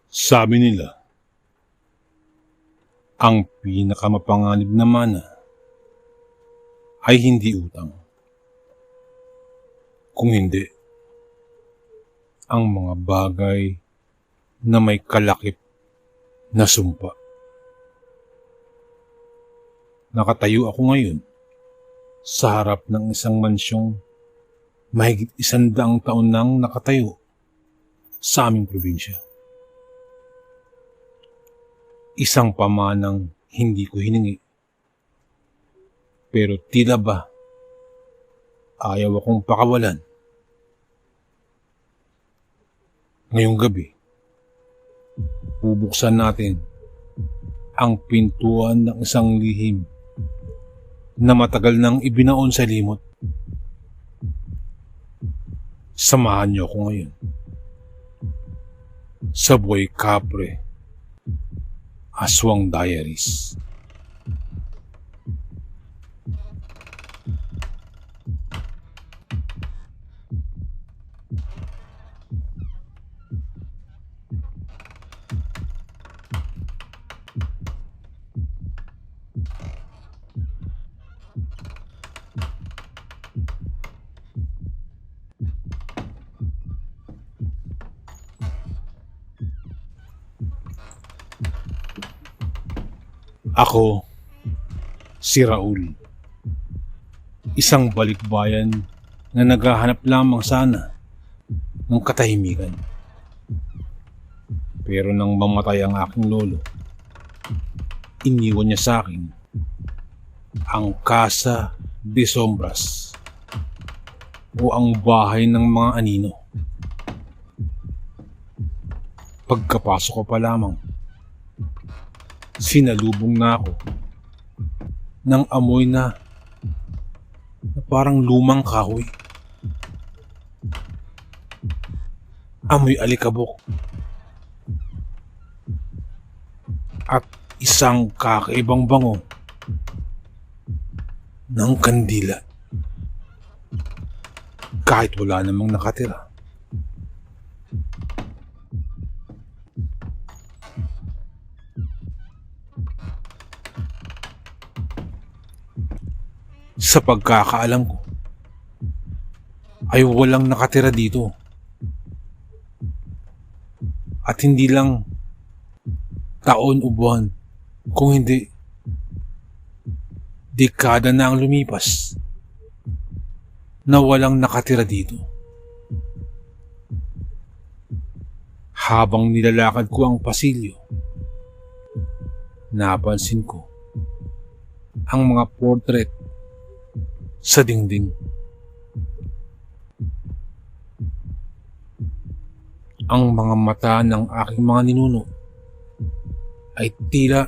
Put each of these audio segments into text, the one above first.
Sabi nila, ang pinakamapanganib na mana ay hindi utang. Kung hindi, ang mga bagay na may kalakip na sumpa. Nakatayo ako ngayon sa harap ng isang mansyong mahigit 100 taon nang nakatayo sa aming probinsya. Isang pamanang hindi ko hiningi. Pero tila ba ayaw akong pakawalan. Ngayong gabi, bubuksan natin ang pintuan ng isang lihim na matagal nang ibinaon sa limot. Samahan niyo ako ngayon sa Buhay Kapre Aswang Diaries. Ako, si Raul, isang balikbayan na naghahanap lamang sana ng katahimikan. Pero nang mamatay ang aking lolo, iniwan niya sa akin ang Casa de Sombras o ang bahay ng mga anino. Pagkapasok ko pa lamang, sinalubong na ako ng amoy na parang lumang kahoy. Amoy alikabok. At isang kakaibang bango ng kandila. Kahit wala namang nakatira. Sa pagkakaalam ko, ay walang nakatira dito. At hindi lang taon o buwan, kung hindi dekada na ang lumipas na walang nakatira dito. Habang nilalakad ko ang pasilyo, napansin ko ang mga portrait sa dingding. Ang mga mata ng aking mga ninuno ay tila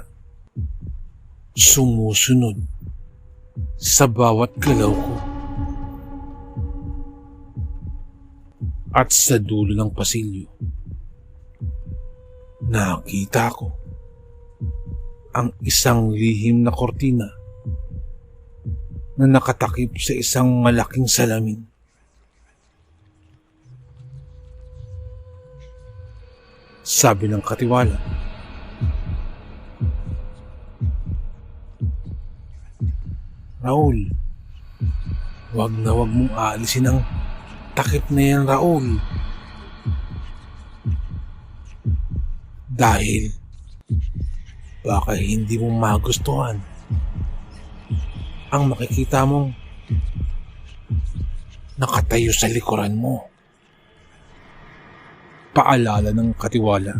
sumusunod sa bawat galaw ko. At sa dulo ng pasilyo, nakita ko ang isang lihim na kortina na nakatakip sa isang malaking salamin. Sabi ng katiwala, Raul, wag na wag mong aalisin ang takip na yan, Raul. Dahil baka hindi mo magustuhan ang makikita mong nakatayo sa likuran mo. Paalala ng katiwala.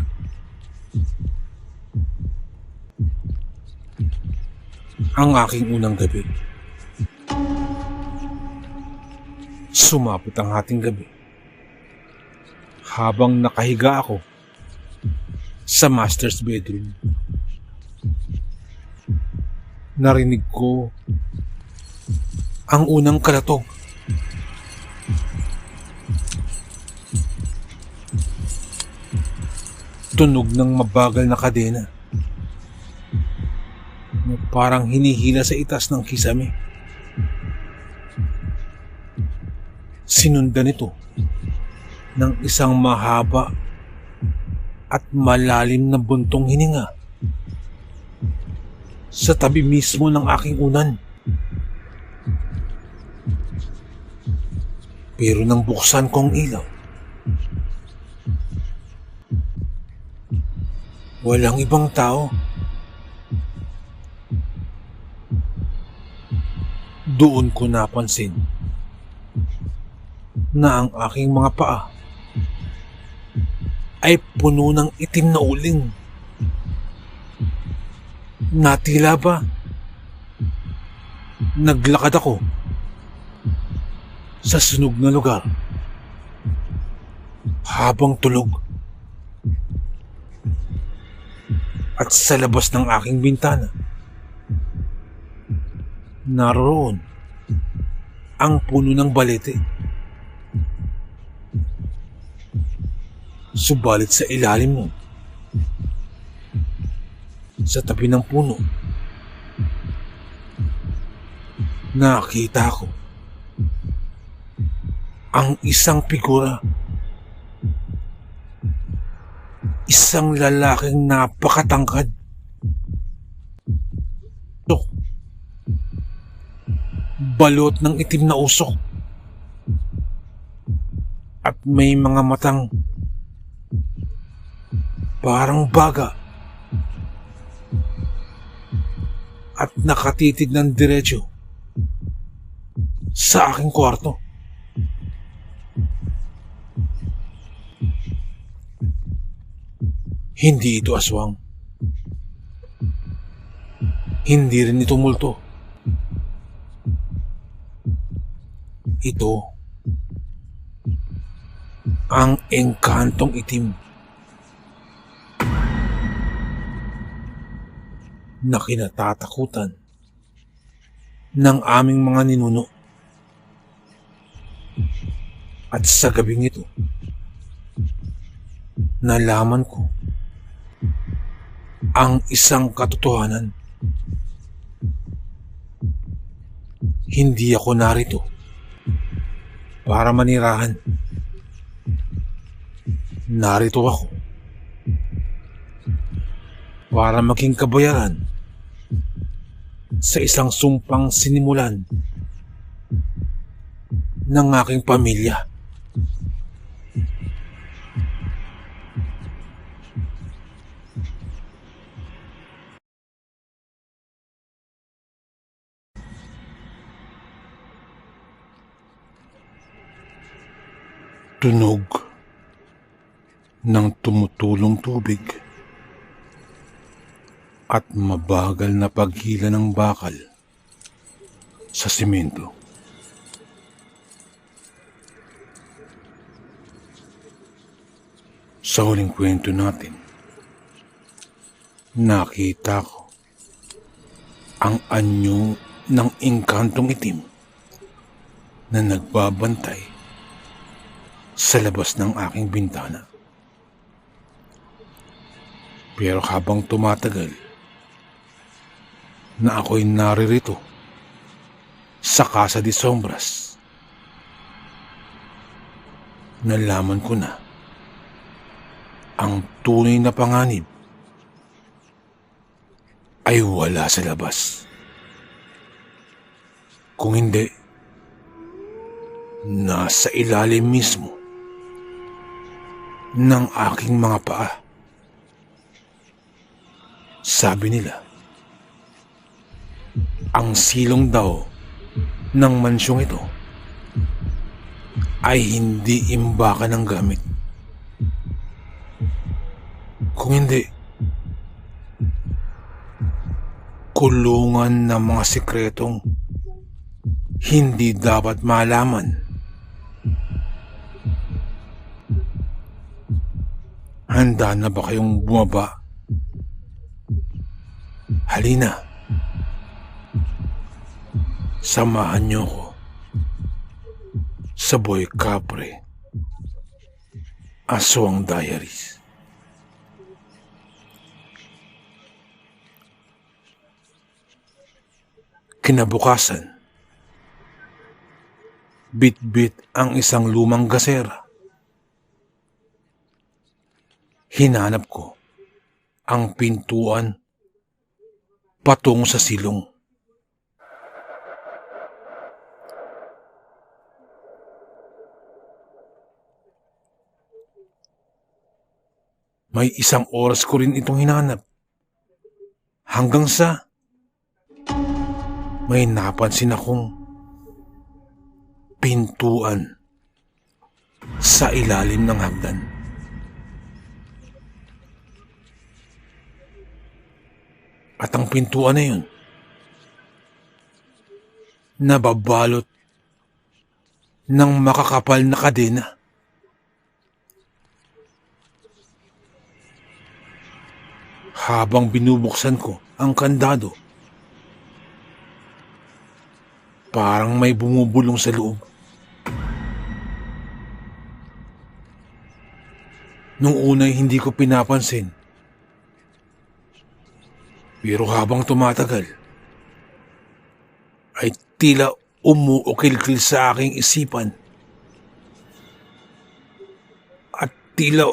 Ang aking unang gabi. Sumapit ang ating gabi. Habang nakahiga ako sa master's bedroom, narinig ko ang unang kalatog. Tunog ng mabagal na kadena na parang hinihila sa itas ng kisame. Sinundan ito ng isang mahaba at malalim na buntong hininga sa tabi mismo ng aking unan. Pero nang buksan ko ang ilaw, walang ibang tao. Doon ko napansin na ang aking mga paa ay puno ng itim na uling. Na tila ba naglakad ako sa sunog na lugar habang tulog. At sa labas ng aking bintana, naroon ang puno ng balete. Subalit sa ilalim mo, sa tabi ng puno, nakita ko ang isang figura. Isang lalaking napakatangkad. Balot ng itim na usok. At may mga matang parang baga. At nakatitig ng diretso sa aking kwarto. Hindi ito aswang. Hindi rin ito multo. Ito ang engkantong itim na kinatatakutan ng aming mga ninuno. At sa gabing ito, nalaman ko ang isang katotohanan. Hindi ako narito para manirahan. Narito ako para maging kabayaran sa isang sumpang sinimulan ng aking pamilya. Tunog ng tumutulong tubig at mabagal na paghila ng bakal sa simento. Sa huling kwento natin, nakita ko ang anyo ng engkantong itim na nagbabantay sa labas ng aking bintana. Pero habang tumatagal na ako'y naririto sa Casa de Sombras, nalaman ko na ang tunay na panganib ay wala sa labas. Kung hindi, nasa ilalim mismo ng aking mga paa. Sabi nila, ang silong daw ng mansyong ito ay hindi imbakan ng gamit. Kung hindi, kulungan ng mga sikretong hindi dapat malaman. Handa na ba kayong bumaba? Halina. Samahan niyo ko sa Boy Capre Aswang Diaries. Kinabukasan, bit-bit ang isang lumang gasera. Hinanap ko ang pintuan patungo sa silong. May 1 oras ko rin itong hinanap. Hanggang sa may napansin akong pintuan sa ilalim ng hagdan. At ang pintuan na yun, nababalot ng makakapal na kadena. Habang binubuksan ko ang kandado, parang may bumubulong sa loob. Nung una hindi ko pinapansin. Pero habang tumatagal, ay tila umuukil-kil sa aking isipan. At tila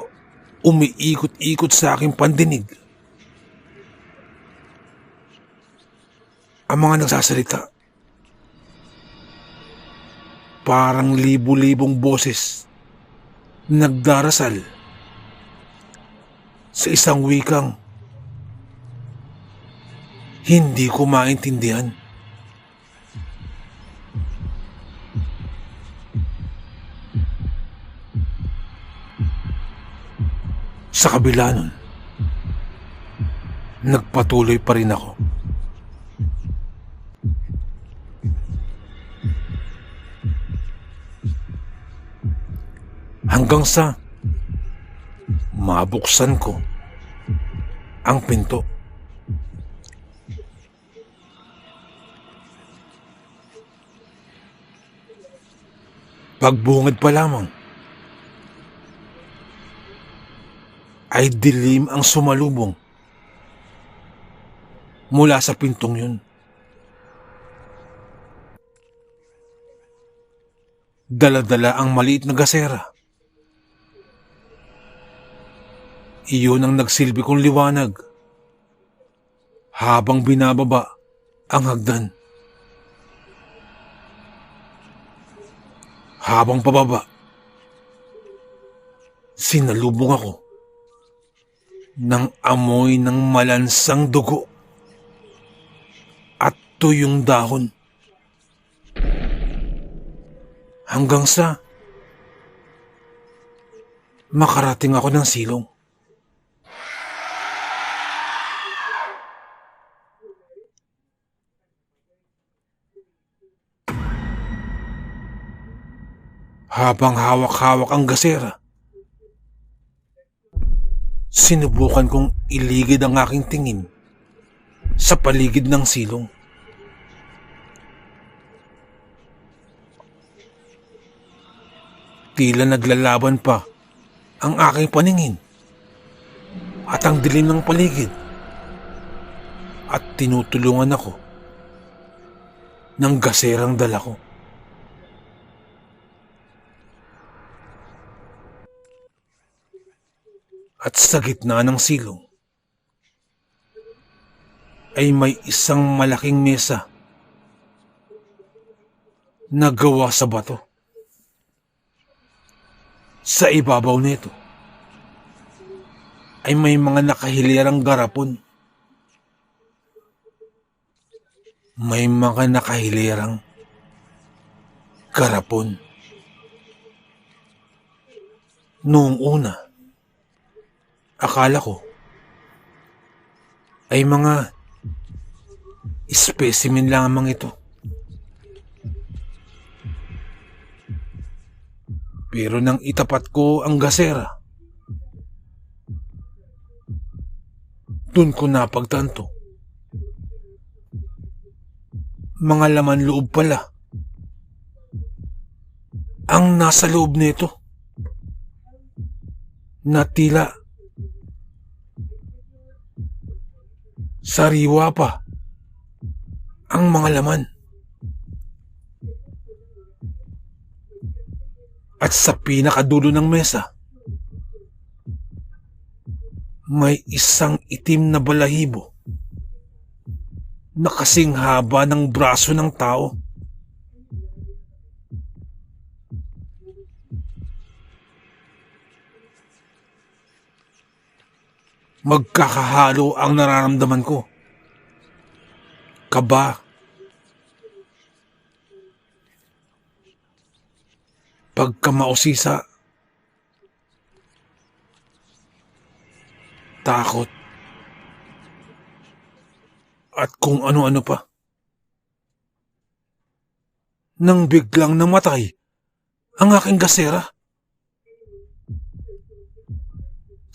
umiikot-ikot sa aking pandinig. Ang mga nagsasalita, parang libu-libong boses nagdarasal sa isang wikang hindi ko maintindihan. Sa kabila nun, nagpatuloy pa rin ako. Hanggang sa mabuksan ko ang pinto. Pagbungad pa lamang, ay dilim ang sumalubong mula sa pintong yun. Dala-dala ang maliit na gasera. Iyon ang nagsilbi kong liwanag habang binababa ang hagdan. Habang pababa, sinalubong ako ng amoy ng malansang dugo at tuyong dahon. Hanggang sa makarating ako ng silong. Habang hawak-hawak ang gasera, sinubukan kong iligid ang aking tingin sa paligid ng silong. Tila naglalaban pa ang aking paningin at ang dilim ng paligid, at tinutulungan ako ng gaserang dala ko. At sa gitna ng silong ay may isang malaking mesa na gawa sa bato. Sa ibabaw nito ay may mga nakahilirang garapon. May mga nakahilirang garapon. Noong una, akala ko ay mga specimen lamang ito. Pero nang itapat ko ang gasera, dun ko napagtanto, mga laman loob pala ang nasa loob nito, na tila sariwa pa ang mga laman. At sa pinakadulo ng mesa may isang itim na balahibo na kasing haba ng braso ng tao. Magkakahalo ang nararamdaman ko. Kaba, pagkamausisa, takot, at kung ano-ano pa. Nang biglang namatay ang aking gasera.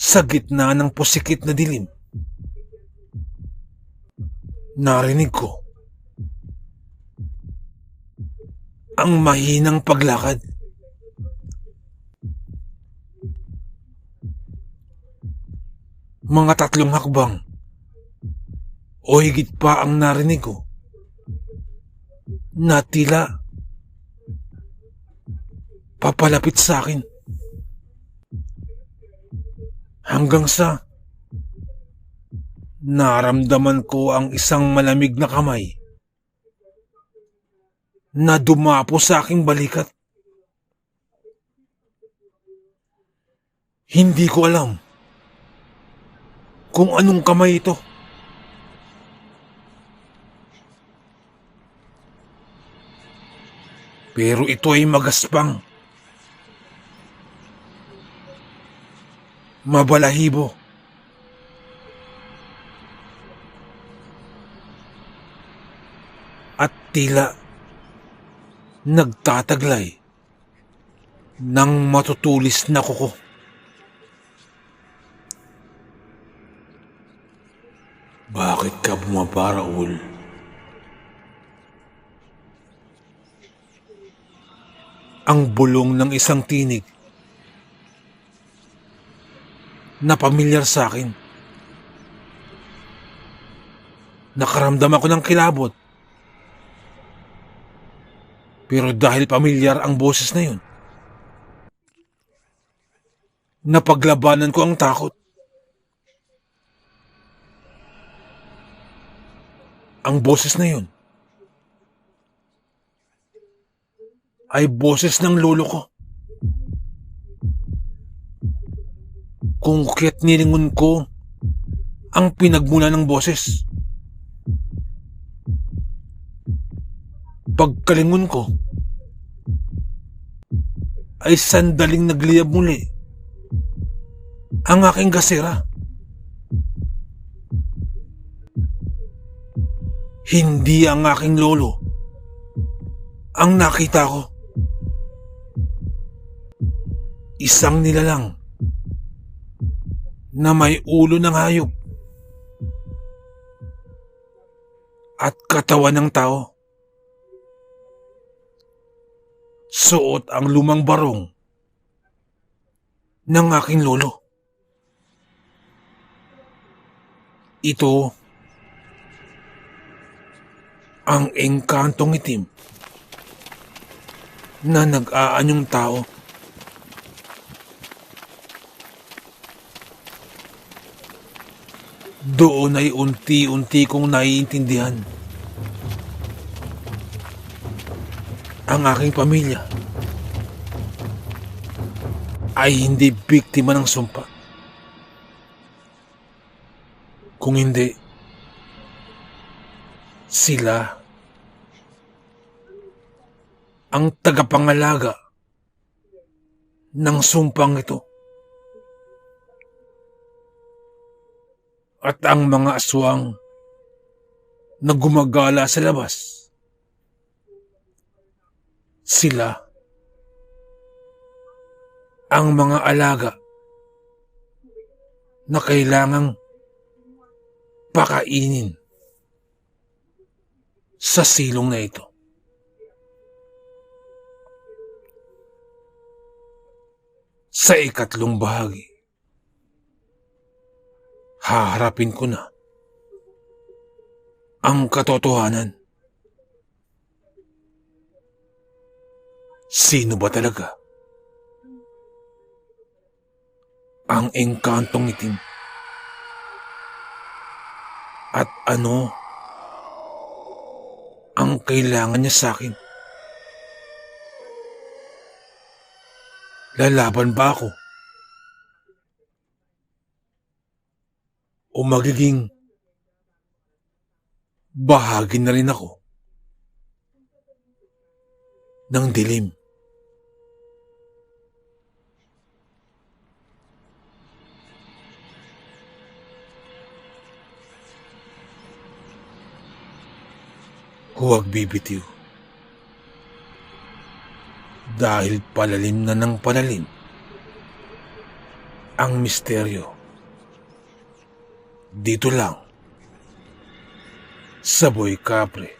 Sa gitna ng pusikit na dilim, narinig ko ang mahinang paglakad. Mga 3 hakbang o higit pa ang narinig ko na tila papalapit sa akin. Hanggang sa naramdaman ko ang isang malamig na kamay na dumapo sa aking balikat. Hindi ko alam kung anong kamay ito. Pero ito ay magaspang, mabalahibo, at tila nagtataglay ng matutulis na kuko. Bakit ka bumaba, Raul? Ang bulong ng isang tinig na pamilyar sa akin. Nakaramdam ako ng kilabot. Pero dahil pamilyar ang boses na yun, napaglabanan ko ang takot. Ang boses na yun ay boses ng lolo ko. Kung kaya't nilingon ko ang pinagmula ng boses. Pagkalingon ko, ay sandaling nagliyab muli ang aking gasera. Hindi ang aking lolo ang nakita ko. Isang nilalang na may ulo ng hayop at katawan ng tao. Suot ang lumang barong ng aking lolo. Ito ang engkantong itim na nag-aanyong tao. Doon ay unti-unti kong naiintindihan ang aking pamilya ay hindi biktima ng sumpa. Kung hindi, sila ang tagapangalaga ng sumpang ito. At ang mga aswang na gumagala sa labas, sila ang mga alaga na kailangang pakainin sa silong na ito. Sa ikatlong bahagi, haharapin ko na ang katotohanan. Sino ba talaga ang engkantong itim? At ano ang kailangan niya sa akin? Lalaban ba ako? O magiging bahagi na rin ako ng dilim? Huwag bibitiw. Dahil palalim na ng palalim ang misteryo. Dito lang sa Boy Capre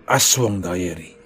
Aswang Diary.